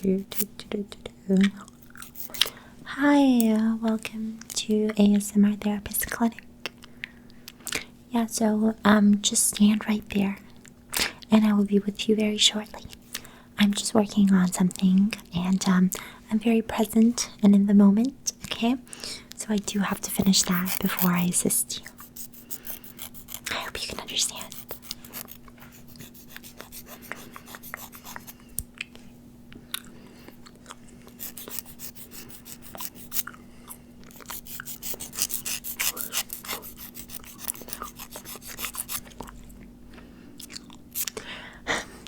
Hi, welcome to ASMR Therapist Clinic. Yeah, so just stand right there and I will be with you very shortly. I'm just working on something and I'm very present and in the moment, okay? So I do have to finish that before I assist you. I hope you can understand.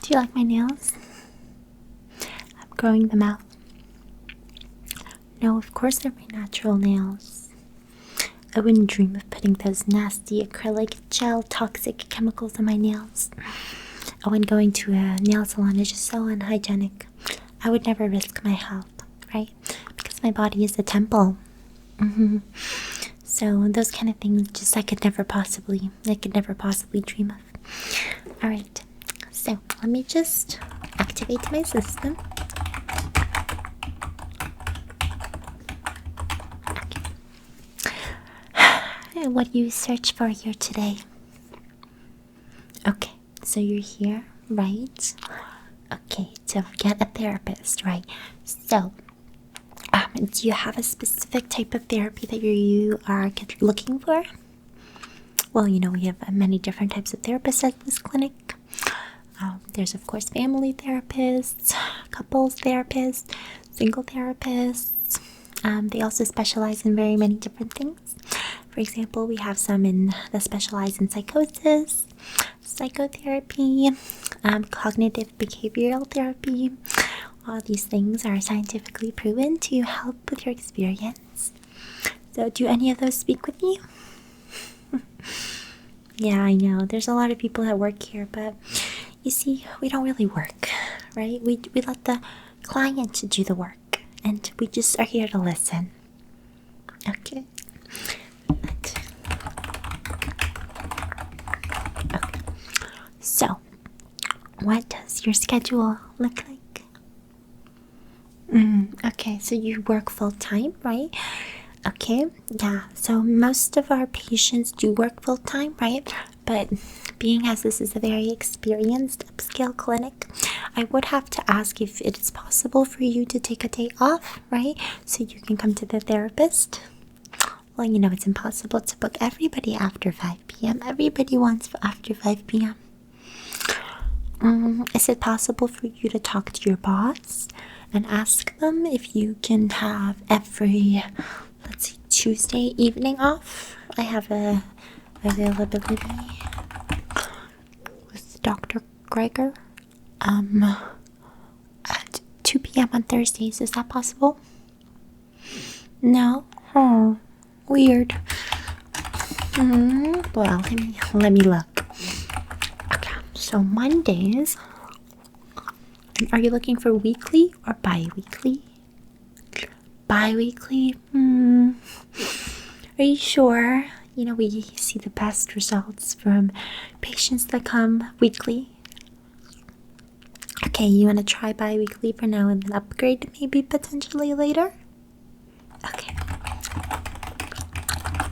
Do you like my nails? I'm growing them out. No, of course they're my natural nails. I wouldn't dream of putting those nasty acrylic gel toxic chemicals on my nails. Oh, and going to a nail salon is just so unhygienic. I would never risk my health, right? Because my body is a temple. So those kind of things just I could never possibly dream of. Alright, so let me just activate my system. Okay. What do you search for here today? Okay, so you're here, right? Okay, to get a therapist, right? So, do you have a specific type of therapy that you are looking for? Well, you know, we have many different types of therapists at this clinic. There's, of course, family therapists, couples therapists, single therapists. They also specialize in very many different things. For example, we have some that specialize in psychosis, psychotherapy, cognitive behavioral therapy. All these things are scientifically proven to help with your experience. So, do any of those speak with you? Yeah, I know. There's a lot of people that work here, but you see, we don't really work, right? We let the client do the work, and we just are here to listen. Okay. So, what does your schedule look like? Okay, so you work full-time, right? Okay, yeah, so most of our patients do work full-time, right? But being as this is a very experienced upscale clinic, I would have to ask if it is possible for you to take a day off, right? So you can come to the therapist. Well, you know, it's impossible to book everybody after 5 p.m. Everybody wants after 5 p.m. Is it possible for you to talk to your boss and ask them if you can have every, let's see, Tuesday evening off? I have a availability with Dr. Gregor at 2 p.m. on Thursdays. Is that possible? No? Oh, weird. Well, let me look. Okay, so Mondays. Are you looking for weekly or bi-weekly? Bi-weekly? Are you sure? You know, we see the best results from patients that come weekly. Okay, you want to try bi-weekly for now and then upgrade maybe potentially later? Okay.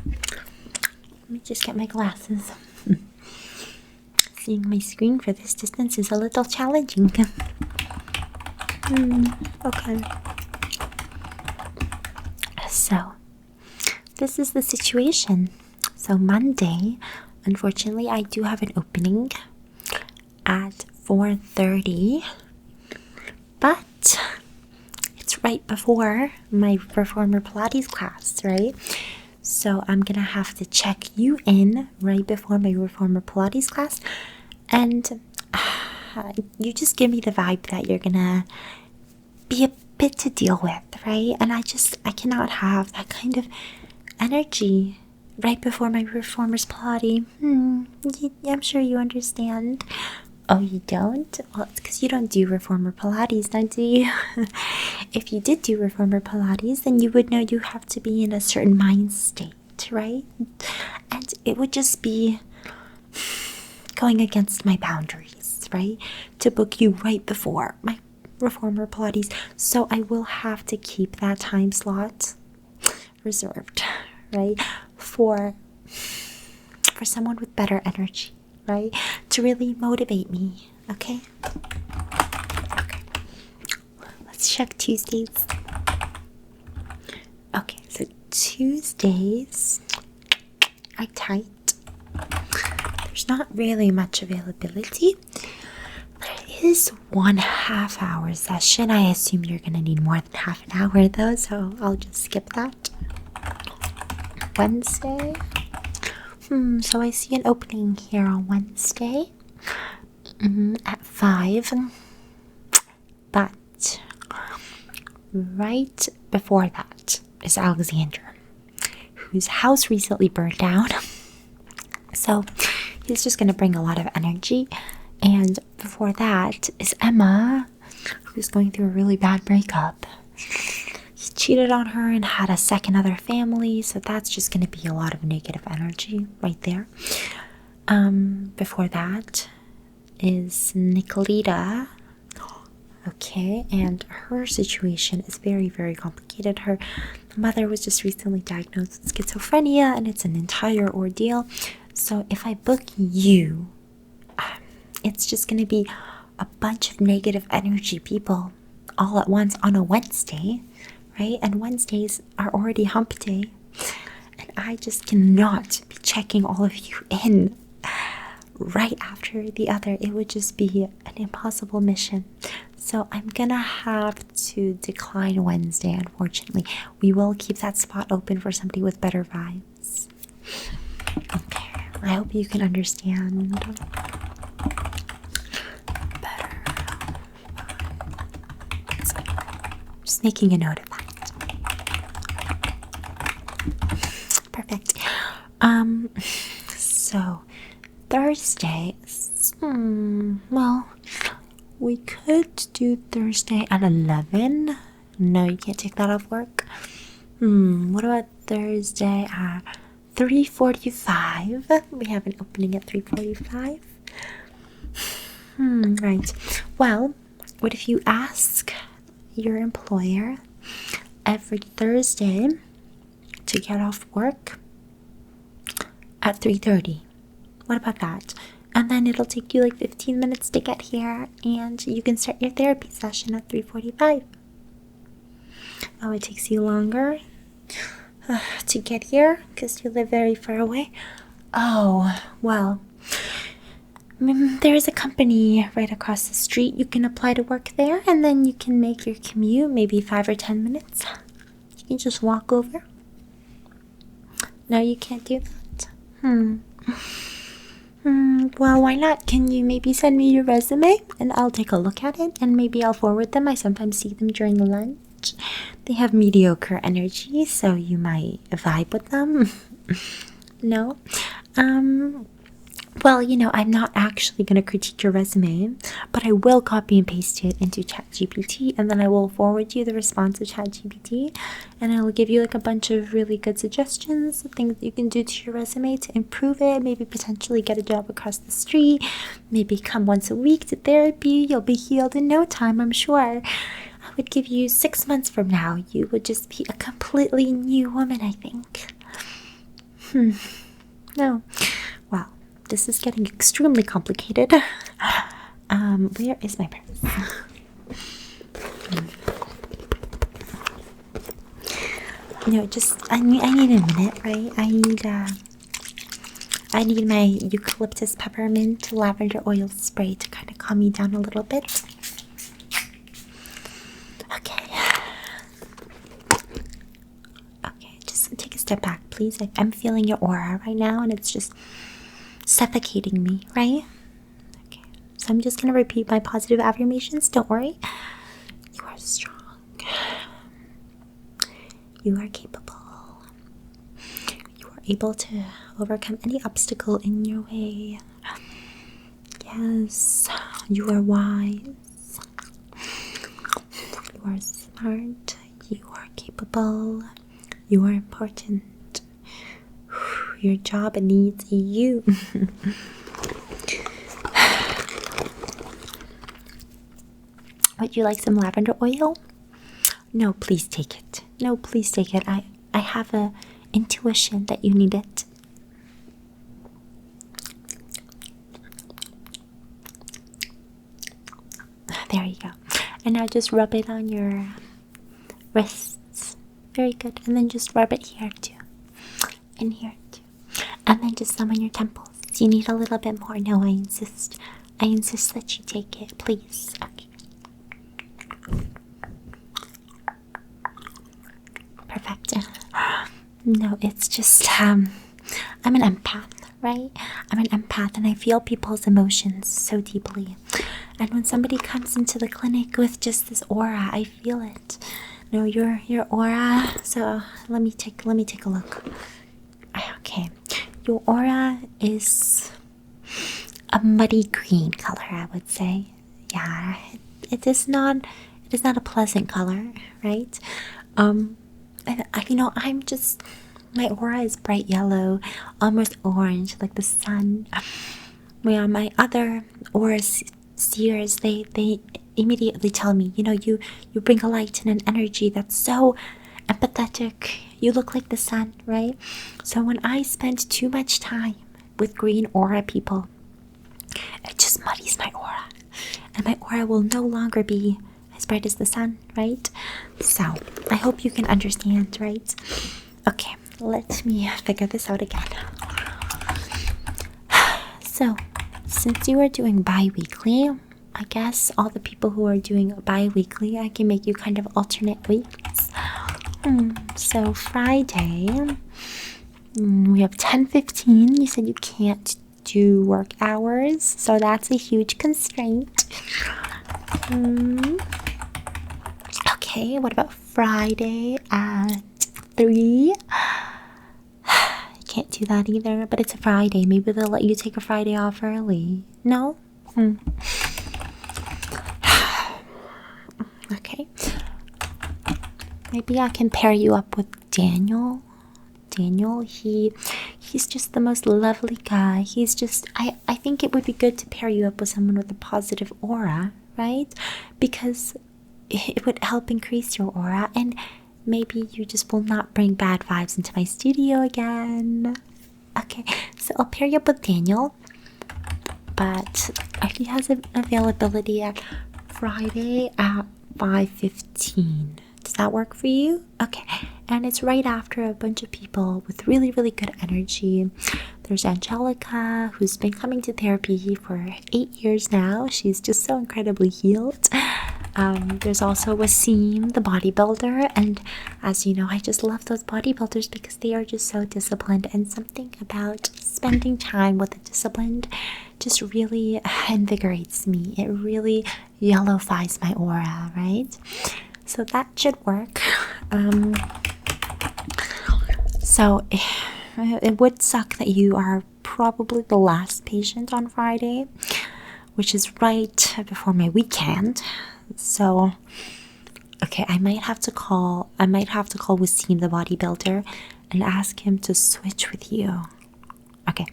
Let me just get my glasses. Seeing my screen for this distance is a little challenging. Okay. So, this is the situation. So Monday, unfortunately, I do have an opening at 4:30, but it's right before my reformer Pilates class, right? So I'm gonna have to check you in right before my reformer Pilates class, and you just give me the vibe that you're gonna be a bit to deal with, right? And I cannot have that kind of energy right before my reformer's Pilates. I'm sure you understand. Oh, you don't? Well, it's because you don't do reformer Pilates, don't you? If you did do reformer Pilates, then you would know you have to be in a certain mind state, right? And it would just be going against my boundaries, right? To book you right before my reformer Pilates. So I will have to keep that time slot reserved, right? For someone with better energy, right? To really motivate me, okay? Okay. Let's check Tuesdays. Okay, so Tuesdays are tight. There's not really much availability. There is 1 half-hour session. I assume you're gonna need more than half an hour though, so I'll just skip that. Wednesday. So I see an opening here on Wednesday at 5. But right before that is Alexander, whose house recently burned down. So he's just going to bring a lot of energy. And before that is Emma, who's going through a really bad breakup. He cheated on her and had a second other family, so that's just going to be a lot of negative energy right there. Before that is Nicolita. Okay, and her situation is very, very complicated. Her mother was just recently diagnosed with schizophrenia, and it's an entire ordeal. So if I book you, it's just going to be a bunch of negative energy people all at once on a Wednesday, right? And Wednesdays are already hump day, and I just cannot be checking all of you in right after the other. It would just be an impossible mission. So I'm gonna have to decline Wednesday, unfortunately. We will keep that spot open for somebody with better vibes. Okay, I hope you can understand. Better. Just making a note of that. Perfect. So Thursday, well, we could do Thursday at 11. No, you can't take that off work. What about Thursday at 3:45? We have an opening at 3:45. Right. Well, what if you ask your employer every Thursday to get off work at 3:30? What about that? And then it'll take you like 15 minutes to get here, and you can start your therapy session at 3:45. Oh, it takes you longer to get here because you live very far away? Oh, well, there's a company right across the street. You can apply to work there, and then you can make your commute maybe 5 or 10 minutes. You can just walk over. No, you can't do that? Well, why not? Can you maybe send me your resume and I'll take a look at it, and maybe I'll forward them. I sometimes see them during lunch. They have mediocre energy, so you might vibe with them. No? Well, I'm not actually going to critique your resume, but I will copy and paste it into ChatGPT, and then I will forward you the response of ChatGPT, and I will give you like a bunch of really good suggestions, things that you can do to your resume to improve it, maybe potentially get a job across the street, maybe come once a week to therapy. You'll be healed in no time, I'm sure. I would give you 6 months from now, you would just be a completely new woman, I think. No. Well, this is getting extremely complicated. Where is my purse? I need a minute, right? I need my eucalyptus peppermint lavender oil spray to kind of calm me down a little bit. Okay, just take a step back, please. I'm feeling your aura right now, and it's just suffocating me, right? Okay, so I'm just gonna repeat my positive affirmations. Don't worry. You are strong. You are capable. You are able to overcome any obstacle in your way. Yes, you are wise. You are smart. You are capable. You are important. Your job needs you. Would you like some lavender oil? No, please take it. No, please take it. I have a intuition that you need it. There you go. And now just rub it on your wrists. Very good. And then just rub it here too. And here too. And then just some on your temples. You need a little bit more. No, I insist. I insist that you take it, please. Okay. Perfect. No, it's just, I'm an empath, right? I'm an empath and I feel people's emotions so deeply. And when somebody comes into the clinic with just this aura, I feel it. No, your aura. So let me take a look. Okay, your aura is a muddy green color, I would say. Yeah, it is not a pleasant color, right? I'm just, my aura is bright yellow, almost orange, like the sun. Where my other aura seers, they immediately tell me, you bring a light and an energy that's so empathetic. You look like the sun, right? So when I spend too much time with green aura people, it just muddies my aura. And my aura will no longer be as bright as the sun, right? So I hope you can understand, right? Okay, let me figure this out again. So, since you are doing bi-weekly, I guess all the people who are doing bi-weekly, I can make you kind of alternate weeks. So Friday, we have 10:15. You said you can't do work hours, so that's a huge constraint. Okay, what about Friday at 3? I can't do that either, but it's a Friday. Maybe they'll let you take a Friday off early. No? Okay. Maybe I can pair you up with Daniel. Daniel, he's just the most lovely guy. He's just, I think it would be good to pair you up with someone with a positive aura, right? Because it would help increase your aura, and maybe you just will not bring bad vibes into my studio again. Okay, so I'll pair you up with Daniel, but he has an availability at Friday at 5:15. Does that work for you? Okay, and it's right after a bunch of people with really, really good energy. There's Angelica, who's been coming to therapy for 8 years now. She's just so incredibly healed. There's also Wasim, the bodybuilder, and as you know, I just love those bodybuilders because they are just so disciplined, and something about spending time with the disciplined just really invigorates me. It really yellowifies my aura, right? So that should work. So it would suck that you are probably the last patient on Friday, which is right before my weekend. So, okay, I might have to call Wasim, the bodybuilder, and ask him to switch with you. Okay,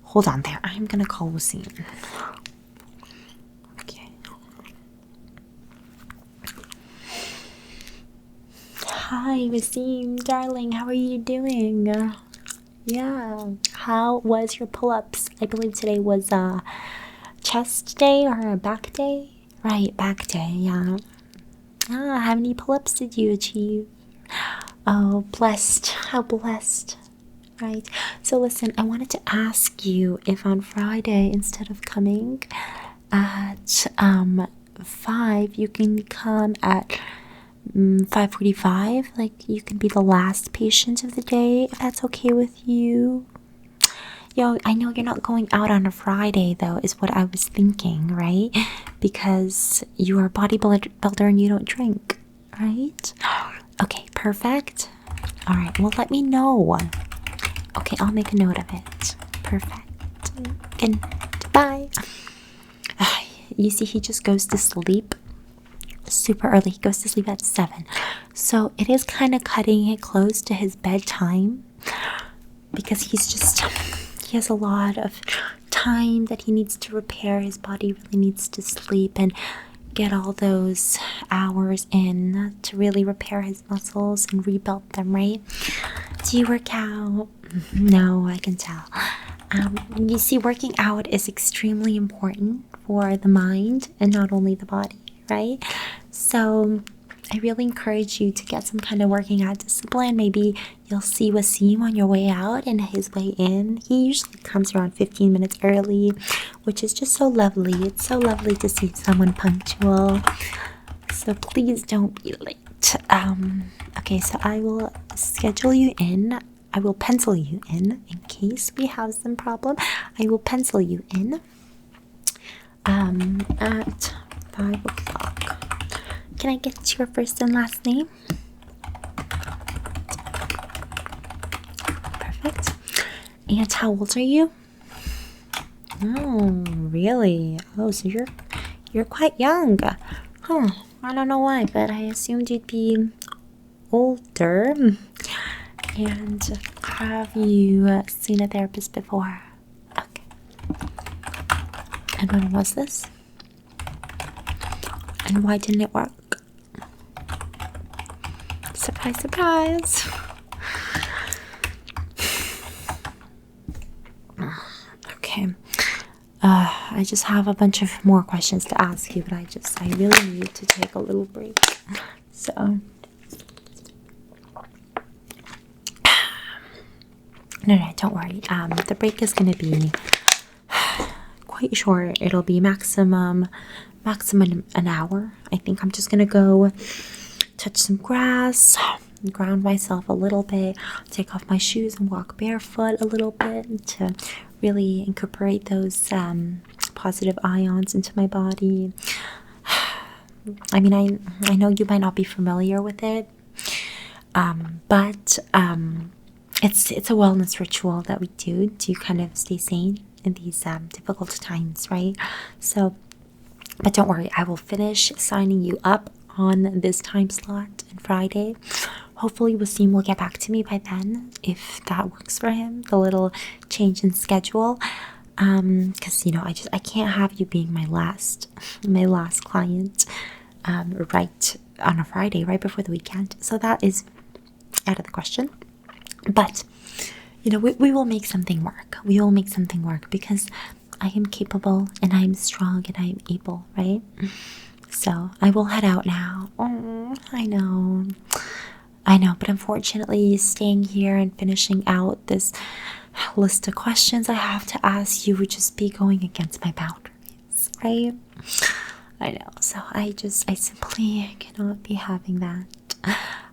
hold on there. I'm gonna call Wasim. Okay. Hi, Wasim, darling. How are you doing? Yeah. How was your pull-ups? I believe today was chest day or a back day. Right, back day, yeah. How many pull-ups did you achieve? Oh, blessed. How blessed. Right. So listen, I wanted to ask you if on Friday, instead of coming at 5, you can come at 5:45. Like, you can be the last patient of the day, if that's okay with you. Yo, I know you're not going out on a Friday, though, is what I was thinking, right? Because you are a bodybuilder and you don't drink, right? Okay, perfect. All right, well, let me know. Okay, I'll make a note of it. Perfect. And bye. You see, he just goes to sleep super early. He goes to sleep at 7. So it is kind of cutting it close to his bedtime because he has a lot of time that he needs to repair. His body really needs to sleep, and get all those hours in to really repair his muscles and rebuild them, right? Do you work out? No, I can tell. You see, working out is extremely important for the mind and not only the body, right? So I really encourage you to get some kind of working out discipline. Maybe you'll see Wasim on your way out and his way in. He usually comes around 15 minutes early, which is just so lovely. It's so lovely to see someone punctual. So please don't be late. Okay, so I will schedule you in. I will pencil you in case we have some problem. I will pencil you in at 5 o'clock. Can I get your first and last name? Perfect. And how old are you? Oh, really? Oh, so you're quite young. Huh. I don't know why, but I assumed you'd be older. And have you seen a therapist before? Okay. And when was this? And why didn't it work? Surprise, surprise. Okay. I just have a bunch of more questions to ask you, but I really need to take a little break. So no, don't worry. The break is gonna be quite short. It'll be maximum an hour. I think I'm just gonna go touch some grass, ground myself a little bit, take off my shoes and walk barefoot a little bit to really incorporate those positive ions into my body. I mean, I know you might not be familiar with it, but it's a wellness ritual that we do to kind of stay sane in these difficult times, right? So, but don't worry, I will finish signing you up on this time slot on Friday. Hopefully Wasim will get back to me by then if that works for him, the little change in schedule. Because I can't have you being my last client right on a Friday, right before the weekend. So that is out of the question. But we will make something work. We will make something work because I am capable and I am strong and I am able, right? So I will head out now. Oh, I know, but unfortunately staying here and finishing out this list of questions I have to ask you would just be going against my boundaries, right? I know, so I simply cannot be having that.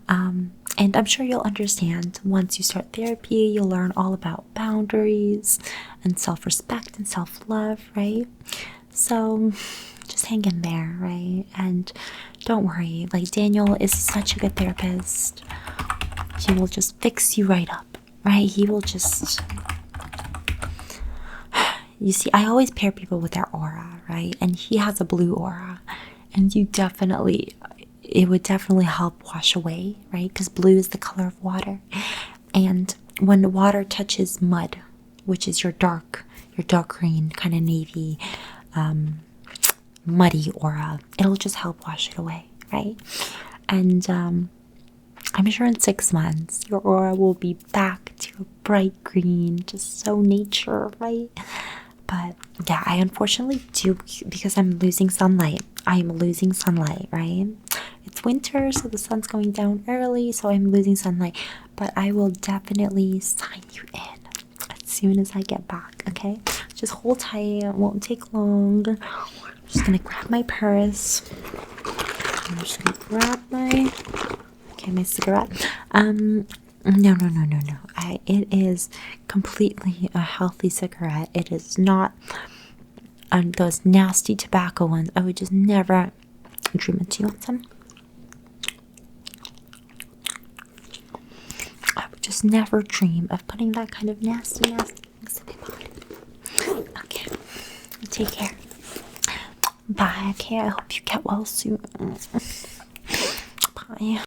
And I'm sure you'll understand once you start therapy, you'll learn all about boundaries and self-respect and self-love, right? So just hang in there, right? And don't worry, like Daniel is such a good therapist. He will just fix you right up, right? He will just... You see, I always pair people with their aura, right? And he has a blue aura. And it would definitely help wash away, right? Because blue is the color of water. And when the water touches mud, which is your dark green, kind of navy, muddy aura, it'll just help wash it away, right? And I'm sure in 6 months your aura will be back to a bright green, just so nature, right? But yeah, I unfortunately do, because I'm losing sunlight. I'm losing sunlight, right? It's winter, so the sun's going down early, so I'm losing sunlight. But I will definitely sign you in as soon as I get back, okay? Just hold tight, it won't take long. I'm just gonna grab my purse. I'm just gonna grab my cigarette. No. It is completely a healthy cigarette. It is not those nasty tobacco ones. I would just never dream it. Do you want some? I would just never dream of putting that kind of nasty things in my body. Okay. Take care. Bye. Okay, I hope you get well soon. Bye.